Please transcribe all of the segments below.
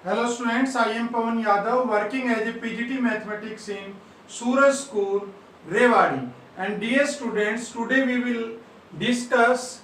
Hello students, I am Pawan Yadav working as a PGT Mathematics in Suraj School, Rewari. And dear students, today we will discuss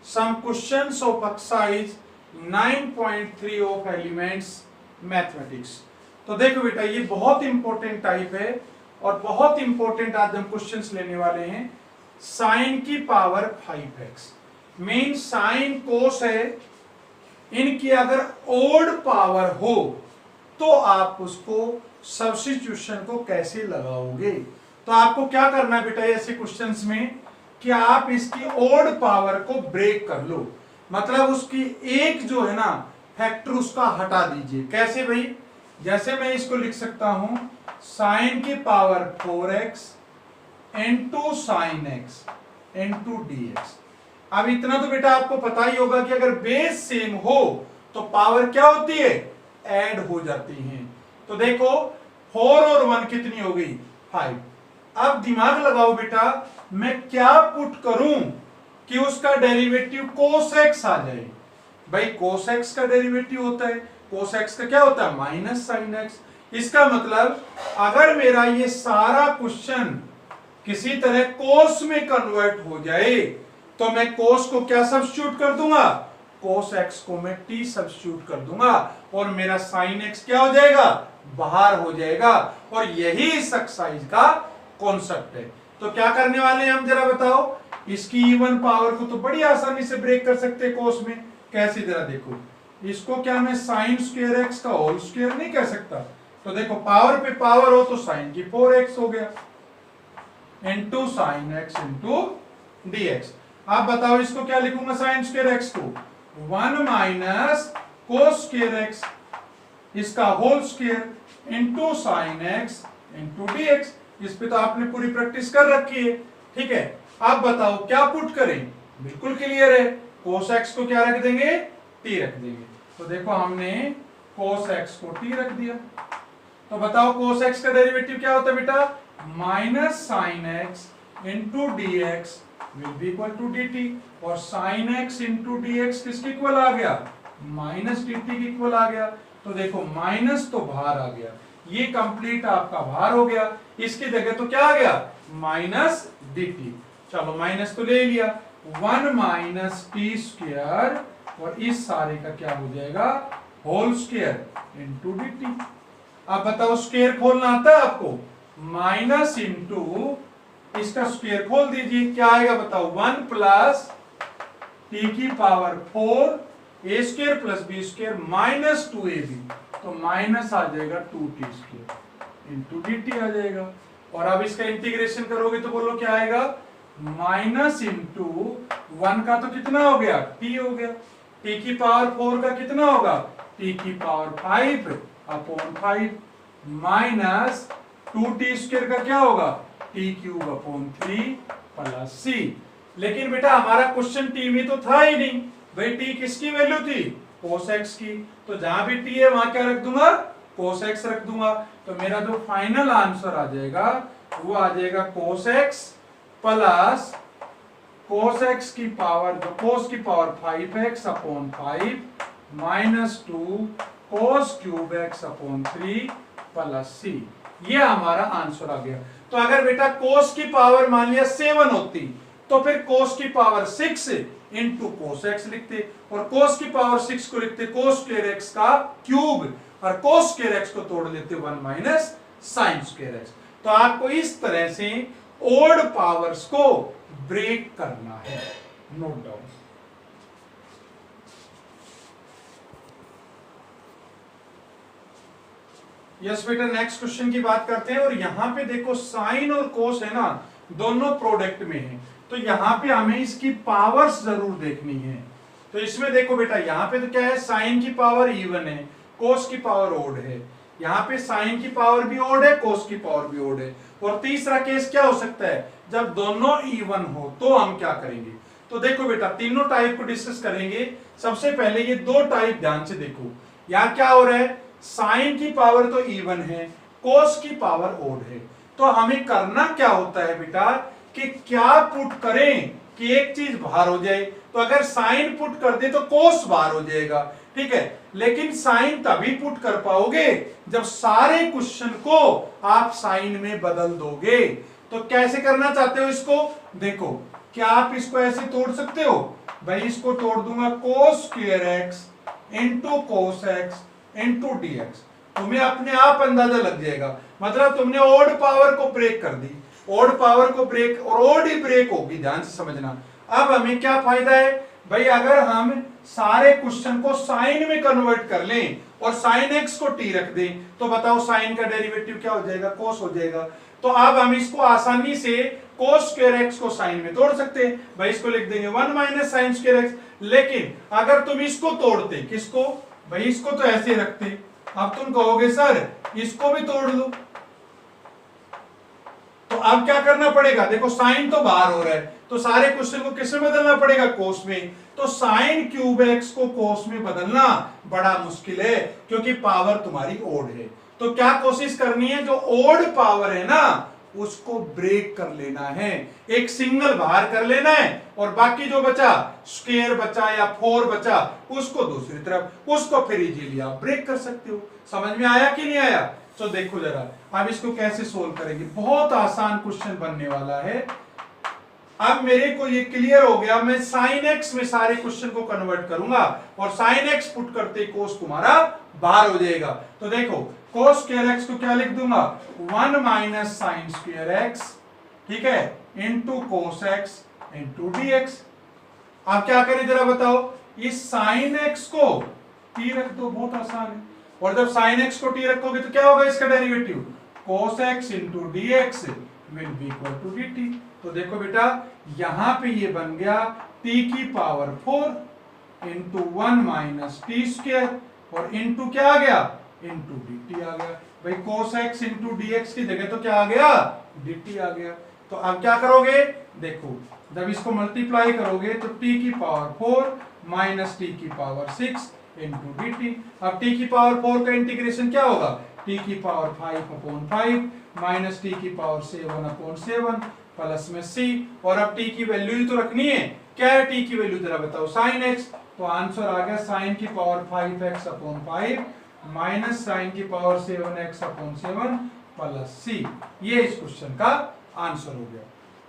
some questions of exercise 9.3 of Elements Mathematics. तो देखो बेटा, ये बहुत important type है और बहुत important आज हम क्वेश्चंस लेने वाले हैं। साइन की power 5x mean sine cos है, इनकी अगर ओड पावर हो तो आप उसको सब्स्टिट्यूशन को कैसे लगाओगे। तो आपको क्या करना है बेटा ऐसे क्वेश्चंस में कि आप इसकी ओड पावर को ब्रेक कर लो, मतलब उसकी एक जो है ना फैक्टर उसका हटा दीजिए। कैसे भाई, जैसे मैं इसको लिख सकता हूं साइन की power 4x into sine x into dx। अब इतना तो बेटा आपको पता ही होगा कि अगर बेस सेम हो तो पावर क्या होती है, ऐड हो जाती है। तो देखो 4 और 1 कितनी हो गई, 5। अब दिमाग लगाओ बेटा, मैं क्या पुट करूं कि उसका डेरिवेटिव cos x आ जाए। भाई cos x का डेरिवेटिव होता है, cos x का क्या होता है, माइनस साइन x। इसका मतलब अगर मेरा ये सारा क्वेश्चन किसी तरह cos में कन्वर्ट हो जाए तो मैं cos को क्या सब्स्टिट्यूट कर दूंगा, cos x को मैं t सब्स्टिट्यूट कर दूंगा और मेरा sin x क्या हो जाएगा, बाहर हो जाएगा। और यही इस एक्सरसाइज का कॉन्सेप्ट है। तो क्या करने वाले हैं हम, जरा बताओ। इसकी इवन पावर को तो बड़ी आसानी से ब्रेक कर सकते हैं cos में। कैसे, जरा देखो। इसको क्या मैं sin स्क्वायर x का होल स्क्वायर नहीं कह सकता। तो देखो पावर पे पावर हो तो sin की 4x हो गया into sine x into dx। आप बताओ इसको क्या लिखूंगा, साइन स्क्वायर एक्स को 1 माइनस कोस स्क्वायर एक्स इसका whole square into sine x into dx। इस पे तो आपने पूरी प्रैक्टिस कर रखी है, ठीक है। आप बताओ क्या पुट करें, बिल्कुल क्लियर है। कोस एक्स को क्या रख देंगे, t रख देंगे। तो देखो हमने कोस एक्स को t रख दिया। तो बताओ कोस एक्स का डेरिवेटिव क्या होता है बेटा, minus sine x into dx will be equal to dt। और sin x इंटू dx किसके इक्वल आ गया, माइनस dt के इक्वल आ गया। तो देखो माइनस तो बाहर आ गया, ये कंप्लीट आपका बाहर हो गया। इसकी जगह तो क्या आ गया, माइनस dt। चलो माइनस तो ले लिया, 1 माइनस टी स्क्वायर और इस सारे का क्या हो जाएगा, होल स्क्वायर इंटू dt। अब बताओ स्क्वायर खोलना आता है आपको, माइनस इंटू इसका स्क्वायर खोल दीजिए, क्या आएगा बताओ, 1 प्लस टी की power 4 A square plus B square minus 2ab। तो माइनस आ जाएगा 2t स्क्वायर इंटू dt आ जाएगा। और अब इसका इंटीग्रेशन करोगे तो बोलो क्या आएगा, माइनस इंटू 1 का तो कितना हो गया, t हो गया। t की पावर 4 का कितना होगा, t की power 5 upon 5 minus 2t square का क्या होगा, t cube upon 3 plus c। लेकिन बेटा हमारा क्वेश्चन t में तो था ही नहीं। भाई t किसकी वैल्यू थी, cos x की। तो जहां भी t है वहां क्या रख दूंगा, cos x रख दूंगा। तो मेरा जो फाइनल आंसर आ जाएगा वो आ जाएगा cos x plus cos x की पावर, जो cos की power 5x upon 5 minus 2 cos cube x upon 3 plus c। ये हमारा आंसर आ गया। तो अगर बेटा cos की पावर मान लिया 7 होती तो फिर cos की पावर 6 इंटू cos x लिखते, और cos की पावर 6 को लिखते cos स्क्वायर x का क्यूब, और cos स्क्वायर x को तोड़ लेते 1 माइनस साइन स्क्वायर x। तो आपको इस तरह से ओड पावर्स को ब्रेक करना है, नोट डाउन। यस बेटा, नेक्स्ट क्वेश्चन की बात करते हैं। और यहां पे देखो साइन और कोस है ना, दोनों प्रोडक्ट में है। तो यहां पे हमें इसकी पावर्स जरूर देखनी है। तो इसमें देखो बेटा, यहाँ पे तो क्या है, साइन की पावर इवन है, कोस की पावर ओड है। यहाँ पे साइन की पावर भी ओड है, कोस की पावर भी ओड है। और तीसरा केस क्या हो सकता है, जब दोनों इवन हो तो हम क्या करेंगे। तो देखो बेटा, तीनों टाइप को डिस्कस करेंगे। सबसे पहले ये दो टाइप ध्यान से देखो। यहाँ क्या हो रहा है, साइन की पावर तो इवन है, कोस की पावर ओड है। तो हमें करना क्या होता है बेटा, कि क्या पुट करें कि एक चीज बाहर हो जाए। तो अगर साइन पुट कर दे तो कोस बाहर हो जाएगा, ठीक है, लेकिन साइन तभी पुट कर पाओगे जब सारे क्वेश्चन को आप साइन में बदल दोगे। तो कैसे करना चाहते हो इसको, देखो क्या आप इसको ऐसे तोड़ सकते हो, भाई इसको तोड़ दूंगा cos square x into cos x into dx, तुम्हें अपने आप अंदाजा लग जाएगा। मतलब तुमने ओड पावर को ब्रेक कर दी, ओड पावर को ब्रेक, और ओड ही ब्रेक होगी, ध्यान से समझना। अब हमें क्या फायदा है भाई, अगर हम सारे क्वेश्चन को साइन में कन्वर्ट कर लें और साइन एक्स को टी रख दें, तो बताओ साइन का डेरिवेटिव क्या हो जाएगा, कोस हो जाएगा। तो अब हम इसको आसानी से कोस स्क्वायर एक्स को साइन में तोड़ सकते हैं, भाई इसको लिख देंगे 1 माइनस साइन स्क्वायर एक्स। लेकिन अगर तुम इसको तोड़ते, किसको, भाई इसको तो ऐसे रखते, अब तुम कहोगे सर इसको भी तोड़ लो, तो अब क्या करना पड़ेगा, देखो साइन तो बाहर हो रहा है, तो सारे क्वेश्चन को किस में बदलना पड़ेगा, कोस में। तो साइन क्यूब एक्स को कोस में बदलना बड़ा मुश्किल है, क्योंकि पावर तुम्हारी ओड है। तो क्या कोशिश करनी है, जो ओड पावर है ना उसको ब्रेक कर लेना है, एक सिंगल बाहर कर लेना है, और बाकी जो बचा स्क्वायर बचा या 4 बचा उसको दूसरी तरफ, उसको फिर इजीली आप ब्रेक कर सकते हो। समझ में आया कि नहीं आया, तो देखो जरा अब इसको कैसे सोल्व करेंगे, बहुत आसान क्वेश्चन बनने वाला है। अब मेरे को ये क्लियर हो गया, मैं साइन एक्स में सारे क्वेश्चन को कन्वर्ट करूंगा और साइन एक्स पुट करते कोस तुम्हारा बाहर हो जाएगा। तो देखो कोस स्क्वायर एक्स को क्या लिख दूंगा, 1 माइनस साइन स्क्वायर एक्स, ठीक है, into cos x into dx। आप क्या करें जरा बताओ, इस साइन एक्स को टी रख दो, बहुत आसान है, और जब साइन एक्स को टी रखोगे तो क्या होगा इसका derivative, cos x into dx will be equal to dt। तो देखो बेटा यहां पे ये बन गया t की power 4 into 1 minus T square, और इंटू क्या आ गया, इंटू dt आ गया। भाई cos x इंटू dx की जगह तो क्या आ गया, dt आ गया। तो अब क्या करोगे, देखो जब इसको मल्टीप्लाई करोगे तो t की पावर 4 माइनस टी की पावर 6 इंटू dt। अब t की पावर 4 का इंटीग्रेशन क्या होगा, t की पावर 5/5 माइनस टी की पावर 7/7 प्लस में c, और अब t की वैल्यू ही तो रखनी है, क्या है t की वैल्यू जरा बताओ, sin x। तो आंसर आ गया sin की पावर 5x/5 माइनस sin की पावर 7x/7 प्लस c। ये इस क्वेश्चन का आंसर हो गया।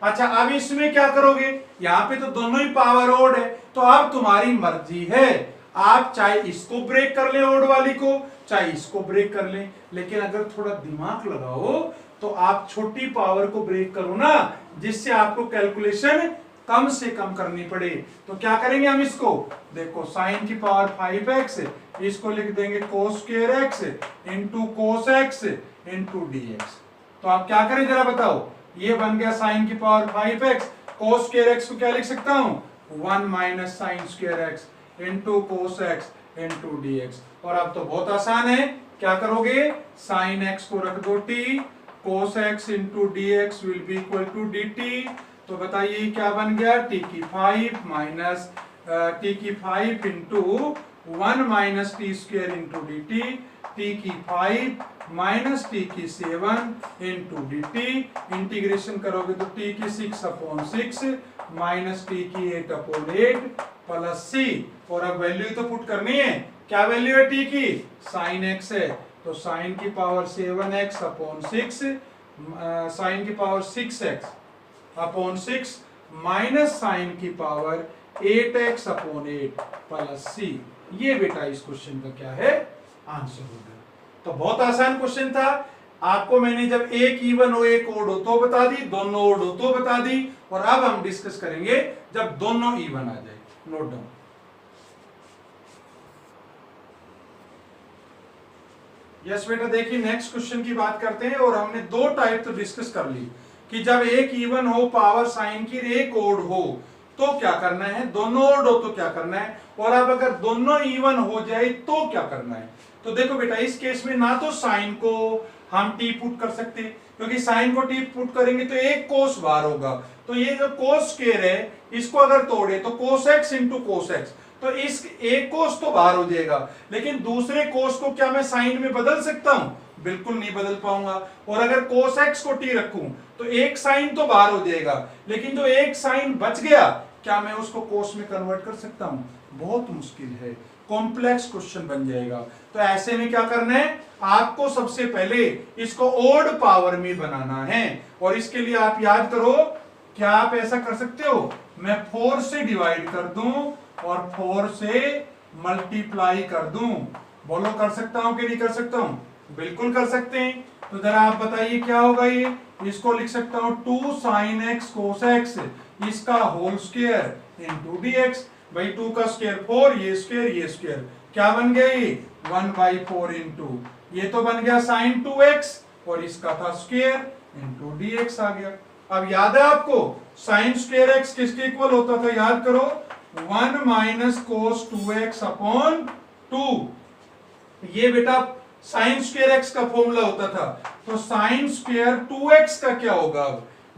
अच्छा अब इसमें क्या करोगे, यहाँ पे तो दोनों ही पावर ओड है, तो अब तुम्हारी मर्जी है, आप चाहे इसको ब्रेक कर ले ओड वाली को, चाहे इसको ब्रेक कर ले, लेकिन अगर थोड़ा दिमाग लगाओ तो आप छोटी पावर को ब्रेक करो ना, जिससे आपको कैलकुलेशन कम से कम करनी पड़े। तो क्या करेंगे हम इसको, देखो साइन की पावर 5x, इसको लिख देंगे cos square x into cos x into dx। तो आप क्या करें जरा बताओ, ये बन गया साइन की power 5x, cos square x को क्या लिख सकता हूं, 1 minus sine square x into cos x into dx। और अब तो बहुत आसान है, क्या करोगे, साइन x को रख दो t, cos x into dx will be equal to dt। तो बताइए क्या बन गया, t की 5 माइनस t की 5 into 1 minus T square into dt, t की 5 माइनस t की 7 इंटू dt, इंटीग्रेशन करोगे तो t की 6/6 माइनस t की 8/8 प्लस c। और अब वैल्यू तो पुट करनी है, क्या वैल्यू है t की, साइन x है, तो साइन की पावर 7x/6 साइन की पावर 6x/6 माइनस साइन की पावर 8x/8 प्लस c। ये बेटा इस क्वेश्चन का क्या है, आंसर हो गया। तो बहुत आसान क्वेश्चन था, आपको मैंने जब एक इवन हो एक ओड हो तो बता दी, दोनों ओड हो तो बता दी, और अब हम डिस्कस करेंगे जब दोनों इवन आ जाए। Note down. यस बेटा देखिए नेक्स्ट क्वेश्चन की बात करते हैं, और हमने दो टाइप तो डिस्कस कर ली कि जब एक इवन हो पावर साइन की एक ओड हो तो क्या करना है, दोनों ओड हो तो क्या करना है, और अब अगर दोनों इवन हो जाए तो क्या करना है। तो देखो बेटा इस केस में ना तो साइन को हम टी पुट कर सकते, क्योंकि साइन को टी पुट करेंगे तो एक कोस बाहर होगा, तो ये जो कोस स्क्वायर है इसको अगर तोड़े तो cos x into cos x, तो इस एक कोस तो बाहर हो जाएगा, लेकिन दूसरे कोस को क्या मैं साइन में बदल सकता हूं, बिल्कुल नहीं बदल पाऊंगा। और अगर कोस एक्स को टी रखूं तो एक साइन तो बाहर हो जाएगा, लेकिन जो एक साइन बच गया क्या मैं उसको कोस में कन्वर्ट कर सकता हूं, बहुत मुश्किल है। कॉम्प्लेक्स क्वेश्चन बन जाएगा। तो ऐसे में क्या करना है, आपको सबसे पहले इसको ओड पावर में बनाना है। और इसके लिए आप याद करो, क्या आप ऐसा कर सकते हो, मैं 4 से डिवाइड कर दूं और 4 से मल्टीप्लाई कर दूं। बोलो कर सकता हूं कि नहीं कर सकता हूं? बिल्कुल कर सकते हैं। तो जरा आप बताइए क्या होगा ये, इसको लिख सकता हूं 2 sin x cos x, इसका होल स्क्वायर इनटू dx। भाई 2 का स्क्वायर 4, ये स्क्वायर क्या बन गया, ये 1/4 इंटू ये तो बन गया sin 2x और इसका था स्क्वायर इंटू dx आ गया। अब याद है आपको sin स्क्वायर x किसके इक्वल होता था, याद करो 1 माइनस cos 2x अपॉन 2। ये बेटा साइन स्क्वायर एक्स का फॉर्मूला होता था। तो साइन स्क्वायर 2x का क्या होगा,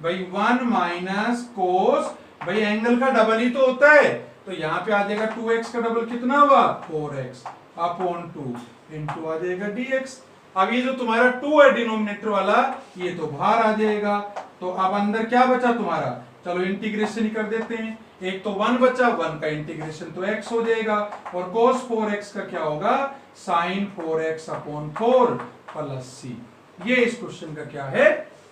भाई 1 माइनस कोस, भाई एंगल का डबल ही तो होता है, तो यहां पे आ जाएगा 2x का डबल कितना हुआ 4x अपॉन 2 इंटू आ जाएगा dx। अब ये जो तुम्हारा 2 है डिनोमिनेटर वाला, ये तो बाहर आ जाएगा। तो अब अंदर क्या बचा तुम्हारा, चलो इंटीग्रेशन ही कर देते हैं। एक तो 1 बचा, 1 का इंटीग्रेशन तो x हो जाएगा और cos 4x का क्या होगा sin 4x upon 4 plus c। ये इस क्वेश्चन का क्या है,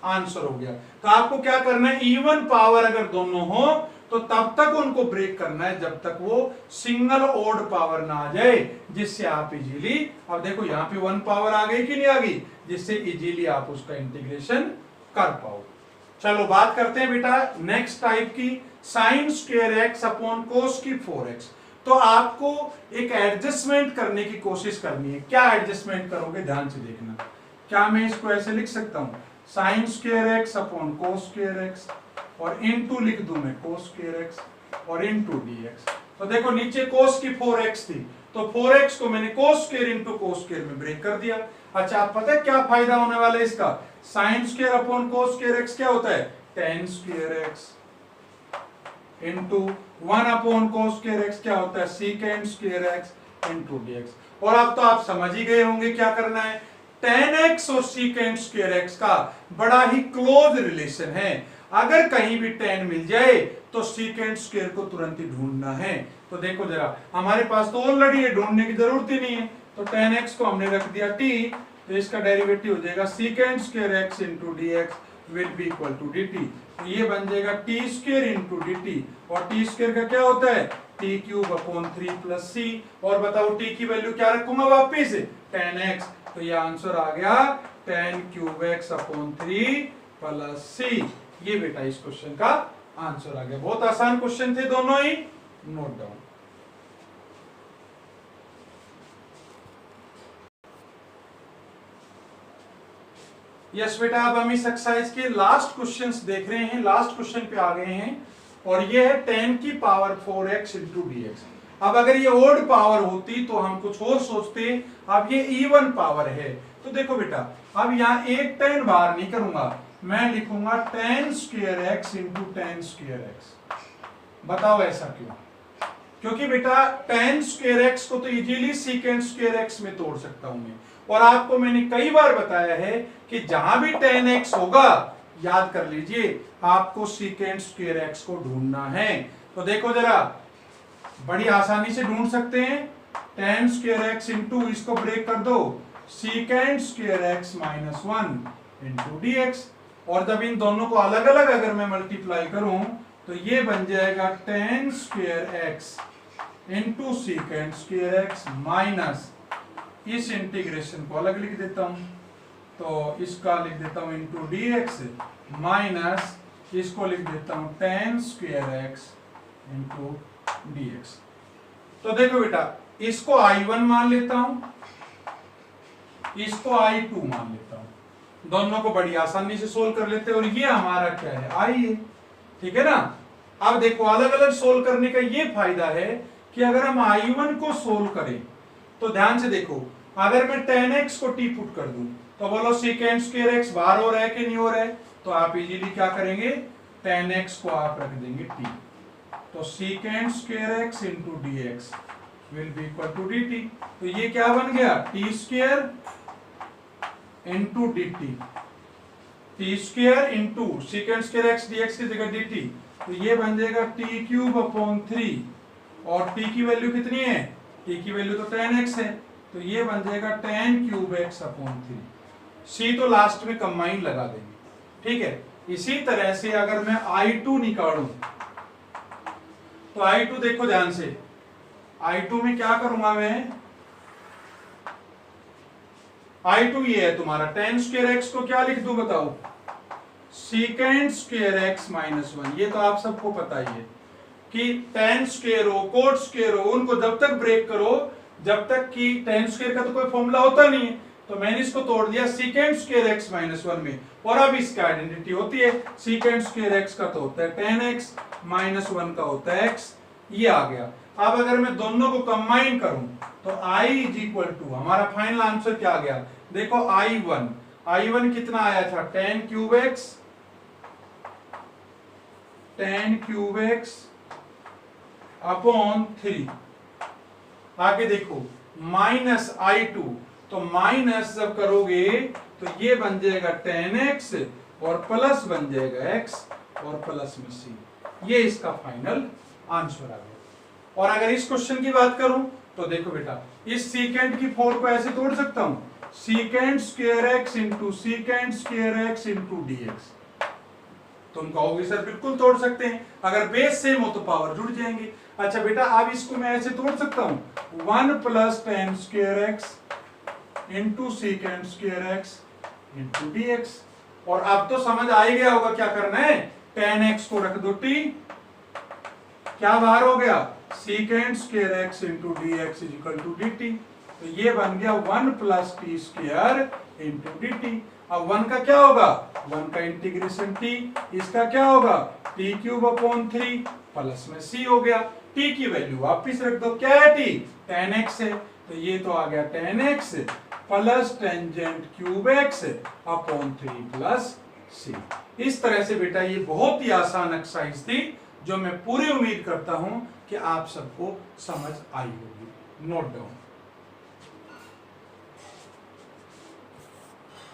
आंसर हो गया। तो आपको क्या करना है, इवन पावर अगर दोनों हो तो तब तक उनको ब्रेक करना है जब तक वो सिंगल ओड पावर ना आ जाए, जिससे आप इजीली, अब देखो यहां पे 1 पावर आ गई कि नहीं आ गई, जिससे इजीली आप उसका इंटीग्रेशन कर पाओ। चलो बात करते हैं बेटा नेक्स्ट टाइप की, साइन स्क्वायर एक्स अपॉन कोस की 4x। तो आपको एक एडजस्टमेंट करने की कोशिश करनी है। क्या एडजस्टमेंट करोगे, ध्यान से देखना। क्या मैं इसको ऐसे लिख सकता हूं, साइन स्क्वायर एक्स अपॉन कोस स्क्वायर एक्स और इनटू लिख दूं मैं कोस स्क्वायर एक्स और इनटू dx। तो देखो नीचे कोस की 4x थी, तो 4x को मैंने cos square into cos square में ब्रेक कर दिया। अच्छा आप पता है क्या फायदा होने वाला है इसका, साइन स्क्वायर अपॉन कोस स्क्वायर एक्स क्या होता है, ten square x into 1 upon कोस स्क्वायर एक्स क्या होता है, सीकेंड स्क्वायर एक्स इंटू dx। और अब तो आप समझ ही गए होंगे क्या करना है, tan x और सीकेंड स्क्वायर एक्स का बड़ा ही क्लोज रिलेशन है। अगर कहीं भी tan मिल जाए तो सीकेंड स्क्वायर को तुरंत ही ढूंढना है। तो देखो जरा, हमारे पास तो ऑलरेडी ये ढूंढने की जरूरत ही नहीं है, तो tan x को हमने रख दिया t, तो इसका डेरिवेटिव हो जाएगा secant square x into dx will be equal to dt। तो ये बन जाएगा टी स्क्वायर इंटू dt, और टी स्क्वायर का क्या होता है t cube upon 3 plus c. और बताओ टी की वैल्यू क्या रखूंगा वापिस, tan x। तो ये आंसर आ गया tan cube x upon 3 plus C. ये बेटा इस क्वेश्चन का आंसर आ गया। बहुत आसान क्वेश्चन थे दोनों ही, नोट डाउन। यस बेटा, अब हम इस एक्सरसाइज के लास्ट क्वेश्चंस देख रहे हैं, लास्ट क्वेश्चन पे आ गए हैं, और ये है 10 की पावर 4x इंटू dx। अब अगर ये ओड पावर होती तो हम कुछ और सोचते, अब ये इवन पावर है। तो देखो बेटा, अब यहाँ एक 10 बाहर नहीं करूंगा, मैं लिखूंगा tan square x into tan square x। बताओ ऐसा क्यों, क्योंकि बेटा tan स्क्वायर x को तो इजीली सीकेंड स्क्वायर x में तोड़ सकता हूं मैं, और आपको मैंने कई बार बताया है कि जहां भी tan x होगा, याद कर लीजिए आपको सीकेंड स्क्वायर x को ढूंढना है। तो देखो जरा, बड़ी आसानी से ढूंढ सकते हैं, tan स्क्वायर x इंटू इसको ब्रेक कर दो सीकेंड square x minus 1 into dx। और जब इन दोनों को अलग अलग अगर मैं मल्टीप्लाई करूं तो ये बन जाएगा tan square x into secant square x minus, इस इंटीग्रेशन को अलग लिख देता हूं, तो इसका लिख देता हूं इंटू dx माइनस इसको लिख देता हूं tan square x into dx। तो देखो बेटा, इसको I1 मान लेता हूं, इसको I2 मान लेता हूं, दोनों को बड़ी आसानी से सोल्व कर लेते हैं, और ये हमारा क्या है I है, ठीक है ना। अब देखो अलग अलग सोल्व करने का ये फायदा है कि अगर हम I1 को सोल्व करें तो ध्यान से देखो, अगर मैं tan x को t पुट कर दूं तो बोलो सीकेंड स्क्वायर x बाहर हो रहा है कि नहीं हो रहा है, तो आप इजीली क्या करेंगे, tan x को आप रख देंगे t, तो secant square x into dx will be equal to dt। तो ये क्या बन गया, t square into dt, t square into secant square x dx की जगह dt, तो ये बन जाएगा t क्यूब अपॉन 3, और t की वैल्यू कितनी है ए की वैल्यू तो tan x है, तो ये बन जाएगा tan cube x upon 3। c तो लास्ट में कंबाइन लगा देंगे, ठीक है। इसी तरह से अगर मैं I2 निकालूं तो I2 देखो ध्यान से, I2 में क्या करूंगा मैं, I2 ये है तुम्हारा tan स्क्वायर x को क्या लिख दूं बताओ, secant स्क्वायर x माइनस 1। ये तो आप सबको पता ही है कि tan स्क्वायर हो कोट स्क्वायर हो उनको जब तक ब्रेक करो जब तक कि tan स्क्वायर का तो कोई फॉर्मूला होता नहीं है, तो मैंने इसको तोड़ दिया secant स्क्वायर x माइनस 1 में, और अब इसकी आइडेंटिटी होती है secant स्क्वायर x का तो होता है tan x माइनस 1 का होता है x, ये आ गया। अब अगर मैं दोनों को कंबाइन करूं तो I इज इक्वल टू, हमारा फाइनल आंसर क्या आ गया देखो, I1 कितना आया था tan क्यूब x अपॉन 3। आगे देखो माइनस I2, तो माइनस जब करोगे तो ये बन जाएगा tan x और प्लस बन जाएगा x और प्लस में c, ये इसका फाइनल आंसर आ गया। और अगर इस क्वेश्चन की बात करूं तो देखो बेटा, इस सीकेंट की 4 को ऐसे तोड़ सकता हूं, secant square x into secant square x into dx। तुम कहोगे सर बिल्कुल तोड़ सकते हैं, अगर बेस सेम हो तो पावर जुड़ जाएंगे। अच्छा बेटा अब इसको मैं ऐसे तोड़ सकता हूं, 1 plus tan square x into secant square x into dx। और अब तो समझ आ ही गया होगा क्या करना है, tan x को रख दो t, क्या बाहर हो गया secant square x into dx is equal to dt। तो ये बन गया 1 plus t square into dt। अब 1 का क्या होगा, 1 का इंटीग्रेशन t, इसका क्या होगा t क्यूब अपॉन 3 प्लस में c हो गया। t की वैल्यू वापिस रख दो, क्या है t tan x है, तो ये तो आ गया tan x plus tangent cube x upon 3 plus c। इस तरह से बेटा ये बहुत ही आसान एक्सरसाइज थी जो मैं पूरी उम्मीद करता हूं कि आप सबको समझ आई होगी। Note down.